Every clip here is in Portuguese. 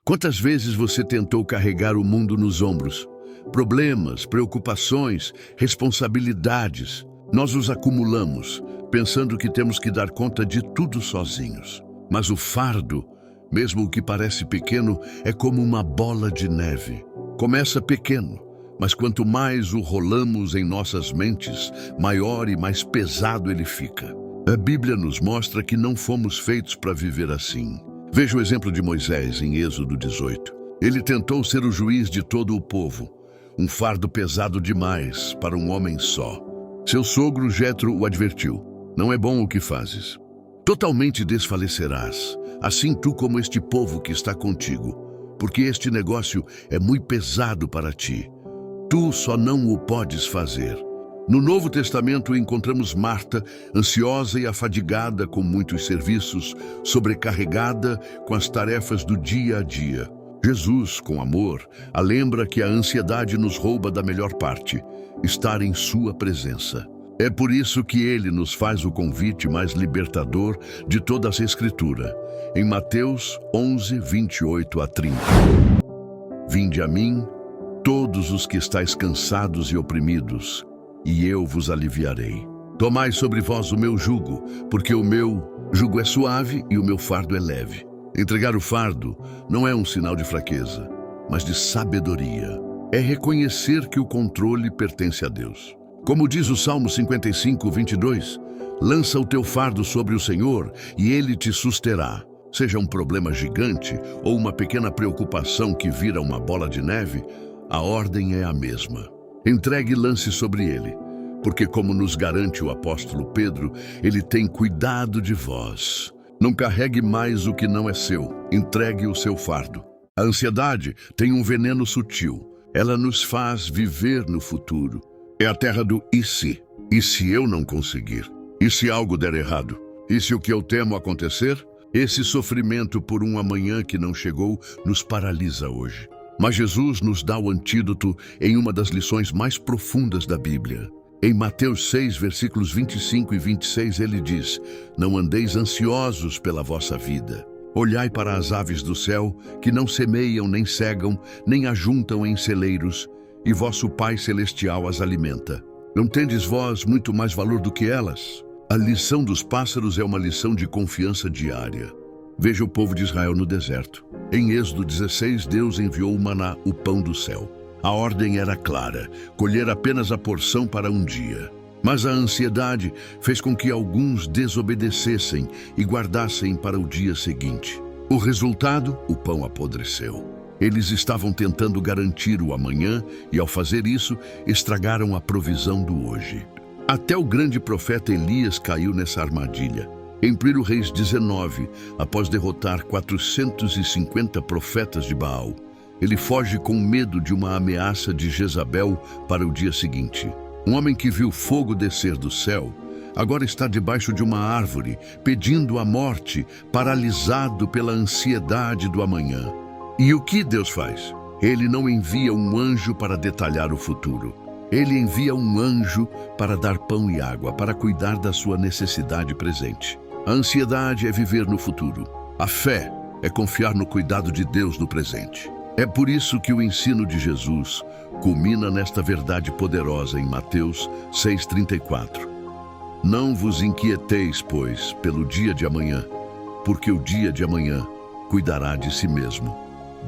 Quantas vezes você tentou carregar o mundo nos ombros? Problemas, preocupações, responsabilidades. Nós os acumulamos, pensando que temos que dar conta de tudo sozinhos. Mas o fardo, mesmo o que parece pequeno, é como uma bola de neve. Começa pequeno, mas quanto mais o rolamos em nossas mentes, maior e mais pesado ele fica. A Bíblia nos mostra que não fomos feitos para viver assim. Veja o exemplo de Moisés em Êxodo 18. Ele tentou ser o juiz de todo o povo, um fardo pesado demais para um homem só. Seu sogro Jetro o advertiu: não é bom o que fazes. Totalmente desfalecerás, assim tu como este povo que está contigo, porque este negócio é muito pesado para ti. Tu só não o podes fazer. No Novo Testamento encontramos Marta, ansiosa e afadigada com muitos serviços, sobrecarregada com as tarefas do dia a dia. Jesus, com amor, a lembra que a ansiedade nos rouba da melhor parte, estar em sua presença. É por isso que ele nos faz o convite mais libertador de toda a Escritura, em Mateus 11, 28 a 30. Vinde a mim, todos os que estáis cansados e oprimidos, e eu vos aliviarei. Tomai sobre vós o meu jugo, porque o meu jugo é suave e o meu fardo é leve. Entregar o fardo não é um sinal de fraqueza, mas de sabedoria. É reconhecer que o controle pertence a Deus. Como diz o Salmo 55, 22, lança o teu fardo sobre o Senhor e ele te susterá. Seja um problema gigante ou uma pequena preocupação que vira uma bola de neve, a ordem é a mesma. Entregue e lance sobre ele, porque como nos garante o apóstolo Pedro, ele tem cuidado de vós. Não carregue mais o que não é seu, entregue o seu fardo. A ansiedade tem um veneno sutil, ela nos faz viver no futuro. É a terra do e se? E se eu não conseguir? E se algo der errado? E se o que eu temo acontecer? Esse sofrimento por um amanhã que não chegou nos paralisa hoje. Mas Jesus nos dá o antídoto em uma das lições mais profundas da Bíblia. Em Mateus 6, versículos 25 e 26, ele diz: não andeis ansiosos pela vossa vida. Olhai para as aves do céu, que não semeiam, nem cegam, nem ajuntam em celeiros, e vosso Pai Celestial as alimenta. Não tendes vós muito mais valor do que elas? A lição dos pássaros é uma lição de confiança diária. Veja o povo de Israel no deserto. Em Êxodo 16, Deus enviou o maná, o pão do céu. A ordem era clara: colher apenas a porção para um dia. Mas a ansiedade fez com que alguns desobedecessem e guardassem para o dia seguinte. O resultado? O pão apodreceu. Eles estavam tentando garantir o amanhã e, ao fazer isso, estragaram a provisão do hoje. Até o grande profeta Elias caiu nessa armadilha. Em 1 Reis 19, após derrotar 450 profetas de Baal, ele foge com medo de uma ameaça de Jezabel para o dia seguinte. Um homem que viu fogo descer do céu, agora está debaixo de uma árvore, pedindo a morte, paralisado pela ansiedade do amanhã. E o que Deus faz? Ele não envia um anjo para detalhar o futuro. Ele envia um anjo para dar pão e água, para cuidar da sua necessidade presente. A ansiedade é viver no futuro. A fé é confiar no cuidado de Deus no presente. É por isso que o ensino de Jesus culmina nesta verdade poderosa em Mateus 6,34. Não vos inquieteis, pois, pelo dia de amanhã, porque o dia de amanhã cuidará de si mesmo.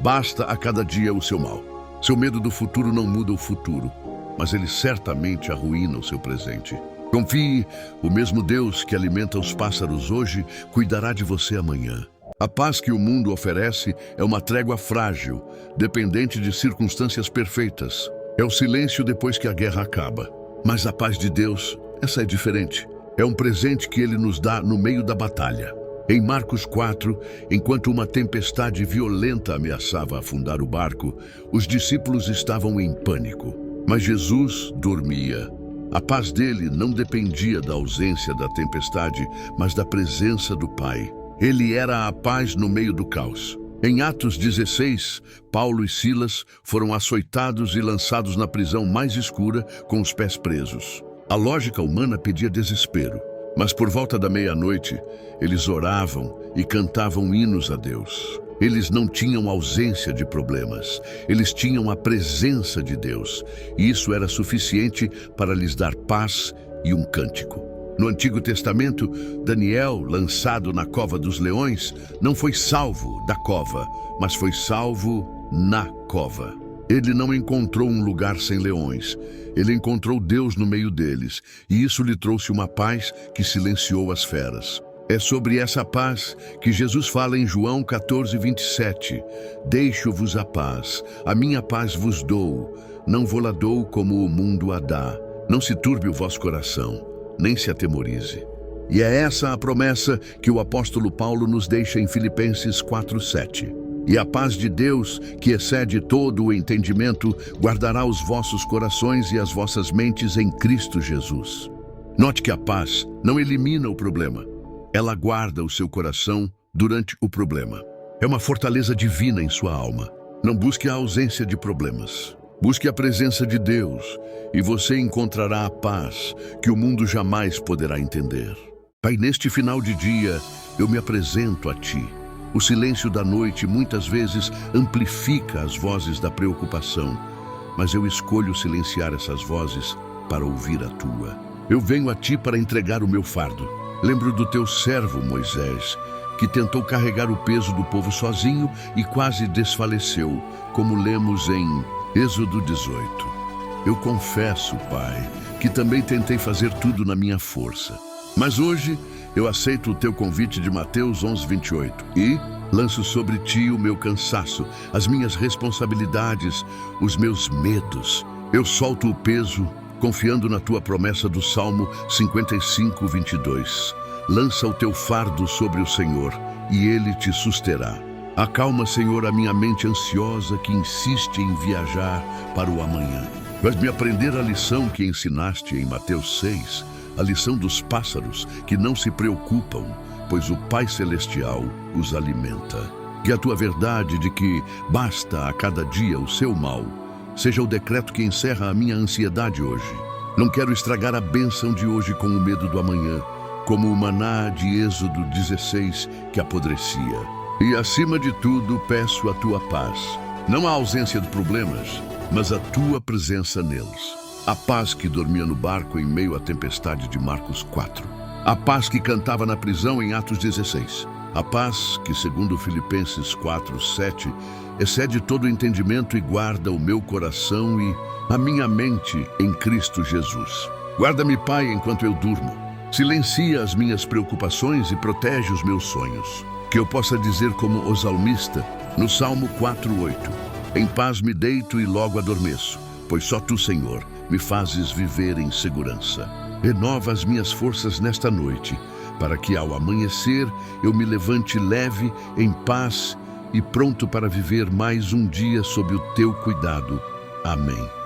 Basta a cada dia o seu mal. Seu medo do futuro não muda o futuro, mas ele certamente arruína o seu presente. Confie, o mesmo Deus que alimenta os pássaros hoje cuidará de você amanhã. A paz que o mundo oferece é uma trégua frágil, dependente de circunstâncias perfeitas. É o silêncio depois que a guerra acaba. Mas a paz de Deus, essa é diferente. É um presente que ele nos dá no meio da batalha. Em Marcos 4, enquanto uma tempestade violenta ameaçava afundar o barco, os discípulos estavam em pânico. Mas Jesus dormia. A paz dele não dependia da ausência da tempestade, mas da presença do Pai. Ele era a paz no meio do caos. Em Atos 16, Paulo e Silas foram açoitados e lançados na prisão mais escura com os pés presos. A lógica humana pedia desespero, mas por volta da meia-noite, eles oravam e cantavam hinos a Deus. Eles não tinham ausência de problemas, eles tinham a presença de Deus, e isso era suficiente para lhes dar paz e um cântico. No Antigo Testamento, Daniel, lançado na cova dos leões, não foi salvo da cova, mas foi salvo na cova. Ele não encontrou um lugar sem leões, ele encontrou Deus no meio deles, e isso lhe trouxe uma paz que silenciou as feras. É sobre essa paz que Jesus fala em João 14:27. Deixo-vos a minha paz vos dou, não vou-la dou como o mundo a dá. Não se turbe o vosso coração, nem se atemorize. E é essa a promessa que o apóstolo Paulo nos deixa em Filipenses 4:7. E a paz de Deus, que excede todo o entendimento, guardará os vossos corações e as vossas mentes em Cristo Jesus. Note que a paz não elimina o problema. Ela guarda o seu coração durante o problema. É uma fortaleza divina em sua alma. Não busque a ausência de problemas. Busque a presença de Deus e você encontrará a paz que o mundo jamais poderá entender. Pai, neste final de dia, eu me apresento a Ti. O silêncio da noite muitas vezes amplifica as vozes da preocupação, mas eu escolho silenciar essas vozes para ouvir a Tua. Eu venho a Ti para entregar o meu fardo. Lembro do Teu servo Moisés, que tentou carregar o peso do povo sozinho e quase desfaleceu, como lemos em Êxodo 18. Eu confesso, Pai, que também tentei fazer tudo na minha força. Mas hoje eu aceito o Teu convite de Mateus 11:28 e lanço sobre Ti o meu cansaço, as minhas responsabilidades, os meus medos. Eu solto o peso, confiando na Tua promessa do Salmo 55:22. Lança o Teu fardo sobre o Senhor e Ele te susterá. Acalma, Senhor, a minha mente ansiosa que insiste em viajar para o amanhã. Faz-me aprender a lição que ensinaste em Mateus 6, a lição dos pássaros que não se preocupam, pois o Pai Celestial os alimenta. Que a Tua verdade de que basta a cada dia o seu mal seja o decreto que encerra a minha ansiedade hoje. Não quero estragar a bênção de hoje com o medo do amanhã, como o maná de Êxodo 16 que apodrecia. E acima de tudo, peço a Tua paz. Não a ausência de problemas, mas a Tua presença neles. A paz que dormia no barco em meio à tempestade de Marcos 4. A paz que cantava na prisão em Atos 16. A paz que, segundo Filipenses 4:7, excede todo o entendimento e guarda o meu coração e a minha mente em Cristo Jesus. Guarda-me, Pai, enquanto eu durmo. Silencia as minhas preocupações e protege os meus sonhos. Que eu possa dizer como o salmista, no Salmo 4:8, em paz me deito e logo adormeço, pois só Tu, Senhor, me fazes viver em segurança. Renova as minhas forças nesta noite, para que ao amanhecer eu me levante leve, em paz e pronto para viver mais um dia sob o Teu cuidado. Amém.